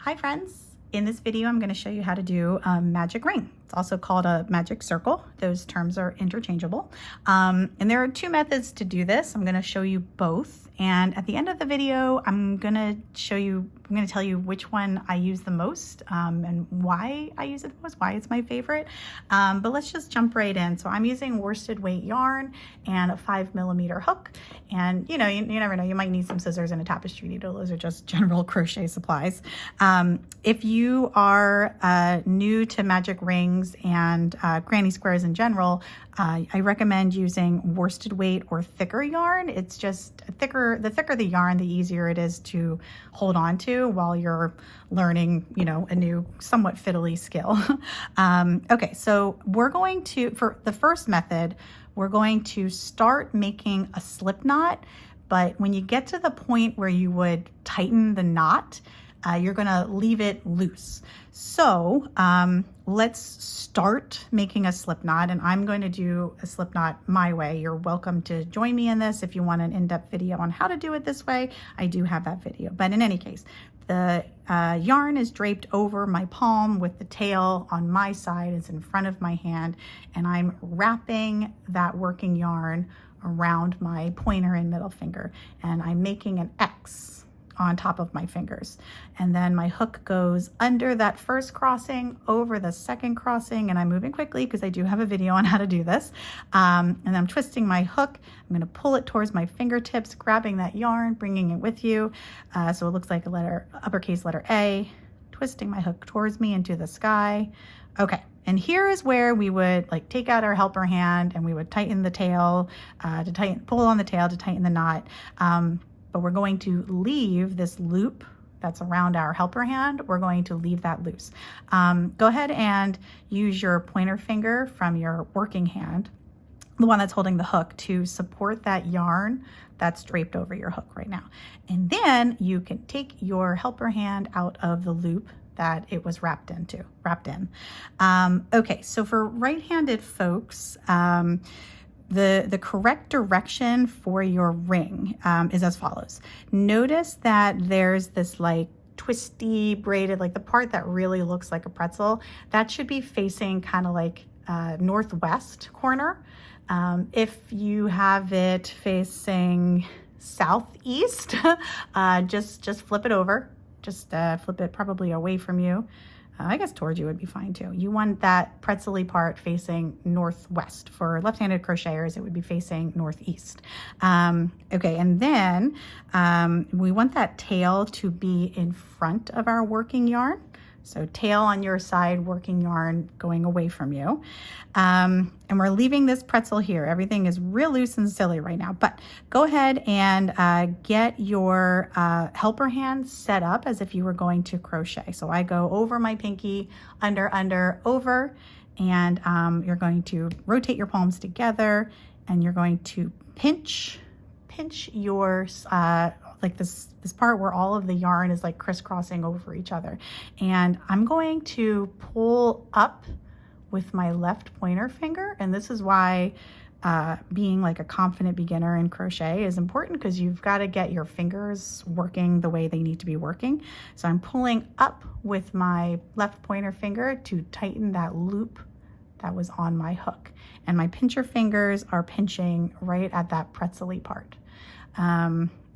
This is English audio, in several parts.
Hi friends! In this video I'm going to show you how to do a magic ring. It's also called a magic circle. Those terms are interchangeable. And there are two methods to do this. I'm going to show you both. And at the end of the video, I'm going to tell you which one I use the most and why I use it the most, why it's my favorite. But let's just jump right in. So I'm using worsted weight yarn and a 5mm hook. And you never know, you might need some scissors and a tapestry needle. Those are just general crochet supplies. If you are new to magic rings and granny squares in general, I recommend using worsted weight or thicker yarn. It's just the thicker the yarn, the easier it is to hold on to while you're learning, a new somewhat fiddly skill. Okay, so we're going to, for the first method, we're going to start making a slip knot, but when you get to the point where you would tighten the knot, you're gonna leave it loose. So let's start making a slip knot, and I'm going to do a slip knot my way. You're welcome to join me in this if you want an in-depth video on how to do it this way. I do have that video, but in any case, the yarn is draped over my palm with the tail on my side. It's in front of my hand, and I'm wrapping that working yarn around my pointer and middle finger, and I'm making an X on top of my fingers. And then my hook goes under that first crossing, over the second crossing, and I'm moving quickly because I do have a video on how to do this. And I'm twisting my hook. I'm gonna pull it towards my fingertips, grabbing that yarn, bringing it with you. So it looks like a uppercase letter A, twisting my hook towards me into the sky. Okay, and here is where we would take out our helper hand and we would tighten the tail, pull on the tail to tighten the knot. But we're going to leave this loop that's around our helper hand. We're going to leave that loose. Go ahead and use your pointer finger from your working hand, the one that's holding the hook, to support that yarn that's draped over your hook right now. And then you can take your helper hand out of the loop that it was wrapped in. Okay, so for right-handed folks, the correct direction for your ring is as follows. Notice that there's this twisty braided, the part that really looks like a pretzel, that should be facing kind of northwest corner. If you have it facing southeast, just flip it over. Just flip it probably away from you. I guess towards you would be fine too. You want that pretzel-y part facing northwest. For left-handed crocheters, it would be facing northeast. Okay, and then we want that tail to be in front of our working yarn. So tail on your side, working yarn going away from you. And we're leaving this pretzel here. Everything is real loose and silly right now, but go ahead and get your helper hand set up as if you were going to crochet. So I go over my pinky, under, over, and you're going to rotate your palms together, and you're going to pinch your this part where all of the yarn is crisscrossing over each other. And I'm going to pull up with my left pointer finger. And this is why being a confident beginner in crochet is important, because you've got to get your fingers working the way they need to be working. So I'm pulling up with my left pointer finger to tighten that loop that was on my hook. And my pincher fingers are pinching right at that pretzel-y part.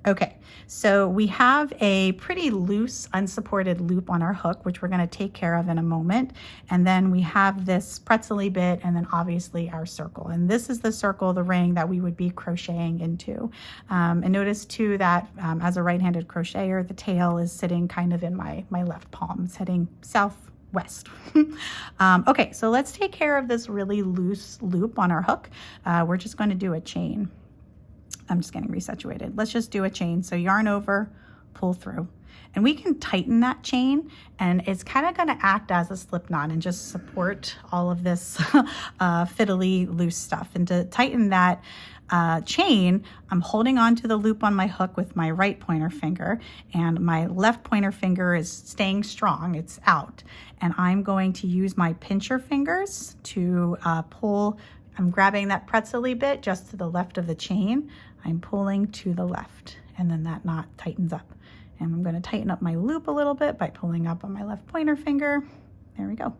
Okay, so we have a pretty loose unsupported loop on our hook, which we're going to take care of in a moment. And then we have this pretzel-y bit, and then obviously our circle. And this is the circle, the ring that we would be crocheting into. And notice too that as a right-handed crocheter, the tail is sitting kind of in my left palm. It's heading southwest. Okay, so let's take care of this really loose loop on our hook. We're just going to do a chain. I'm just getting resituated. Let's just do a chain. So yarn over, pull through. And we can tighten that chain, and it's kind of going to act as a slip knot and just support all of this fiddly loose stuff. And to tighten that chain, I'm holding on to the loop on my hook with my right pointer finger, and my left pointer finger is staying strong, it's out. And I'm going to use my pincher fingers to pull. I'm grabbing that pretzel-y bit just to the left of the chain. I'm pulling to the left, and then that knot tightens up. And I'm going to tighten up my loop a little bit by pulling up on my left pointer finger. There we go.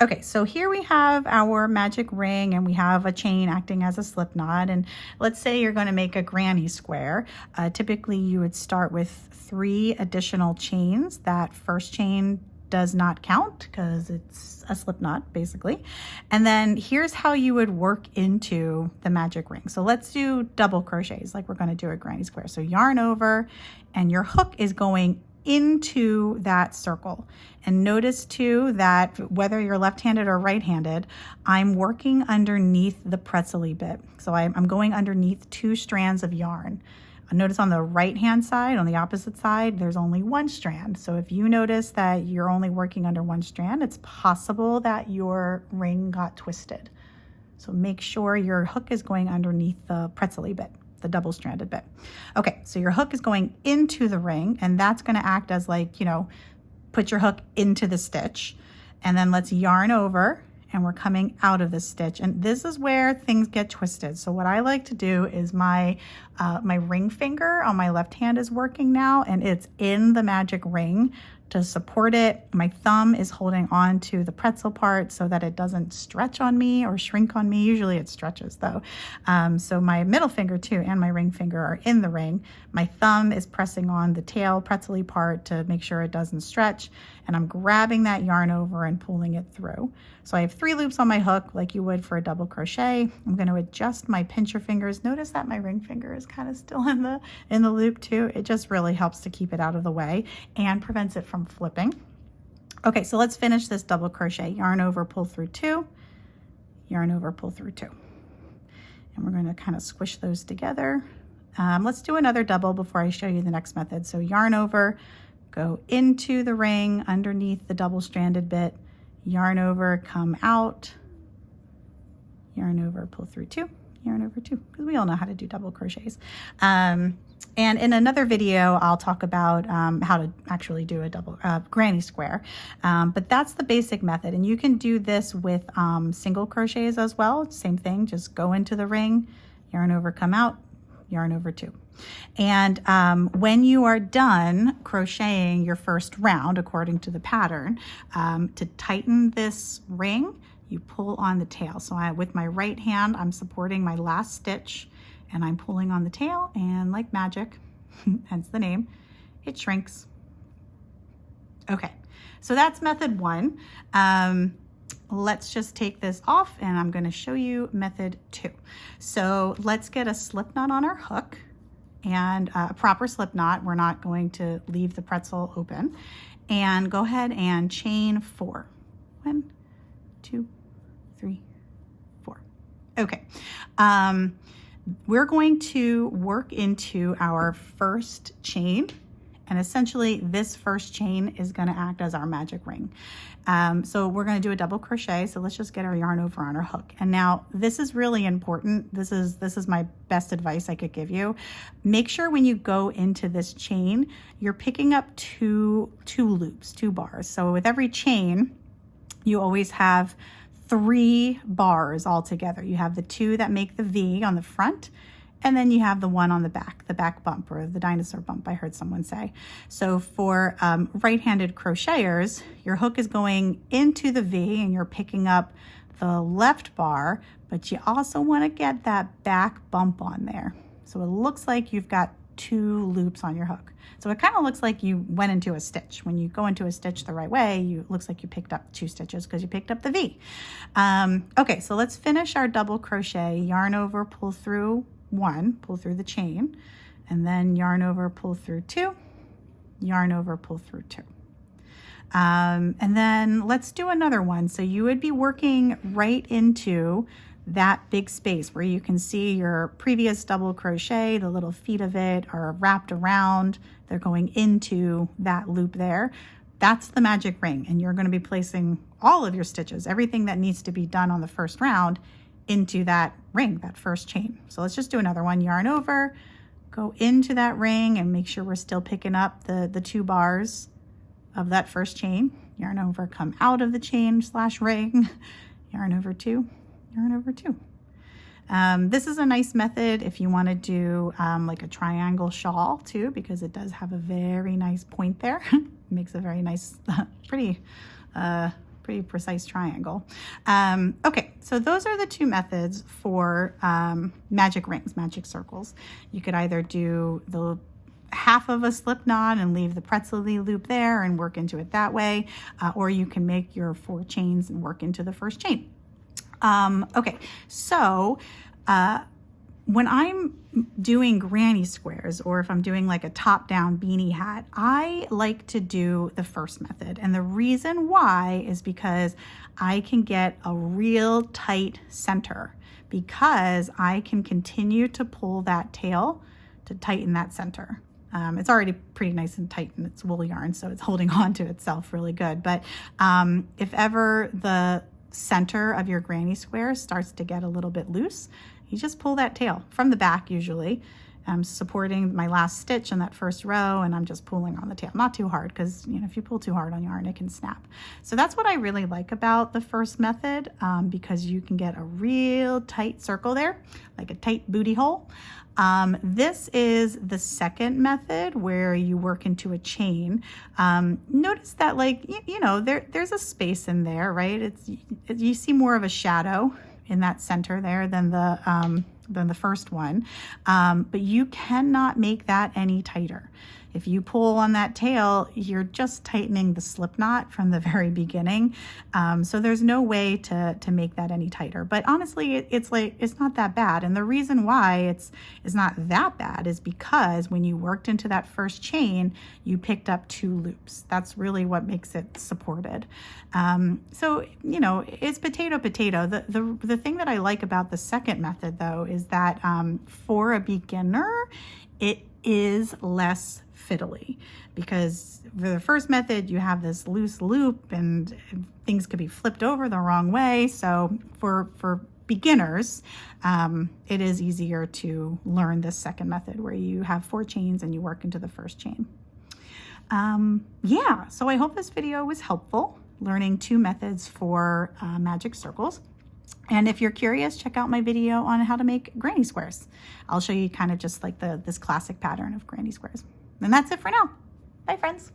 Okay, so here we have our magic ring and we have a chain acting as a slip knot. And let's say you're going to make a granny square. Typically you would start with 3 additional chains. That first chain does not count because it's a slip knot basically. And then here's how you would work into the magic ring. So let's do double crochets like we're going to do a granny square. So yarn over and your hook is going into that circle. And notice too that whether you're left-handed or right-handed, I'm working underneath the pretzel-y bit. So I'm going underneath 2 strands of yarn. Notice on the right-hand side, on the opposite side, there's only 1 strand. So if you notice that you're only working under 1 strand, it's possible that your ring got twisted. So make sure your hook is going underneath the pretzel-y bit, the double-stranded bit. Okay, so your hook is going into the ring, and that's going to act as like, you know, put your hook into the stitch. And then let's yarn over, and we're coming out of the stitch. And this is where things get twisted. So what I like to do is my ring finger on my left hand is working now, and it's in the magic ring to support it. My thumb is holding on to the pretzel part so that it doesn't stretch on me or shrink on me. Usually it stretches though. So my middle finger too and my ring finger are in the ring. My thumb is pressing on the tail pretzel-y part to make sure it doesn't stretch. And I'm grabbing that yarn over and pulling it through. So I have 3 loops on my hook like you would for a double crochet. I'm going to adjust my pincher fingers. Notice that my ring finger is kind of still in the loop too. It just really helps to keep it out of the way and prevents it from flipping. Okay, so let's finish this double crochet. Yarn over, pull through 2, yarn over, pull through 2. And we're going to kind of squish those together. Let's do another double before I show you the next method. So yarn over, go into the ring underneath the double-stranded bit, yarn over, come out, yarn over, pull through 2, yarn over 2, because we all know how to do double crochets. And in another video, I'll talk about how to actually do a double granny square. But that's the basic method. And you can do this with single crochets as well. Same thing, just go into the ring, yarn over, come out, yarn over 2. And when you are done crocheting your first round, according to the pattern, to tighten this ring, you pull on the tail. So with my right hand, I'm supporting my last stitch and I'm pulling on the tail, and like magic, hence the name, it shrinks. Okay, so that's method 1. Let's just take this off and I'm going to show you method 2. So let's get a slip knot on our hook and a proper slip knot. We're not going to leave the pretzel open. And go ahead and chain 4. 1, 2, 3, 4. Okay. We're going to work into our first chain, and essentially this first chain is going to act as our magic ring. So we're going to do a double crochet. So let's just get our yarn over on our hook. And now this is really important. This is my best advice I could give you. Make sure when you go into this chain, you're picking up two loops, 2 bars. So with every chain, you always have 3 bars all together. You have the 2 that make the V on the front, and then you have the one on the back bump, or the dinosaur bump, I heard someone say. So for right-handed crocheters, your hook is going into the V and you're picking up the left bar, but you also want to get that back bump on there. So it looks like you've got 2 loops on your hook. So it kind of looks like you went into a stitch. When you go into a stitch the right way, it looks like you picked up 2 stitches because you picked up the V. Okay, so let's finish our double crochet. Yarn over, pull through 1, pull through the chain, and then yarn over, pull through 2, yarn over, pull through 2. And then let's do another one. So you would be working right into that big space where you can see your previous double crochet, the little feet of it are wrapped around, they're going into that loop there. That's the magic ring, and you're going to be placing all of your stitches, everything that needs to be done on the first round, into that ring, that first chain. So let's just do another one. Yarn over, go into that ring, and make sure we're still picking up the 2 bars of that first chain. Yarn over, come out of the chain / ring, yarn over 2, yarn over 2. This is a nice method if you want to do like a triangle shawl too, because it does have a very nice point there. It makes a very nice, pretty precise triangle. Okay, so those are the two methods for magic rings, magic circles. You could either do the half of a slip knot and leave the pretzely loop there and work into it that way, or you can make your 4 chains and work into the first chain. Okay, so when I'm doing granny squares, or if I'm doing like a top-down beanie hat, I like to do the first method. And the reason why is because I can get a real tight center, because I can continue to pull that tail to tighten that center. It's already pretty nice and tight and it's wool yarn, so it's holding on to itself really good. But if ever the center of your granny square starts to get a little bit loose, you just pull that tail from the back usually. I'm supporting my last stitch in that first row and I'm just pulling on the tail, not too hard, because if you pull too hard on yarn, it can snap. So that's what I really like about the first method, because you can get a real tight circle there, like a tight booty hole. This is the second method where you work into a chain. Notice that, like, there's a space in there, right? You see more of a shadow in that center there than the first one, but you cannot make that any tighter. If you pull on that tail, you're just tightening the slip knot from the very beginning. So there's no way to make that any tighter. But honestly, it's not that bad. And the reason why it's not that bad is because when you worked into that first chain, you picked up 2 loops. That's really what makes it supported. So, it's potato. The thing that I like about the second method, though, is that for a beginner, it is less fiddly, because for the first method you have this loose loop and things could be flipped over the wrong way. So for beginners, it is easier to learn this second method where you have 4 chains and you work into the first chain. Yeah, so I hope this video was helpful, learning 2 methods for magic circles. And if you're curious, check out my video on how to make granny squares. I'll show you kind of just like this classic pattern of granny squares. And that's it for now. Bye, friends.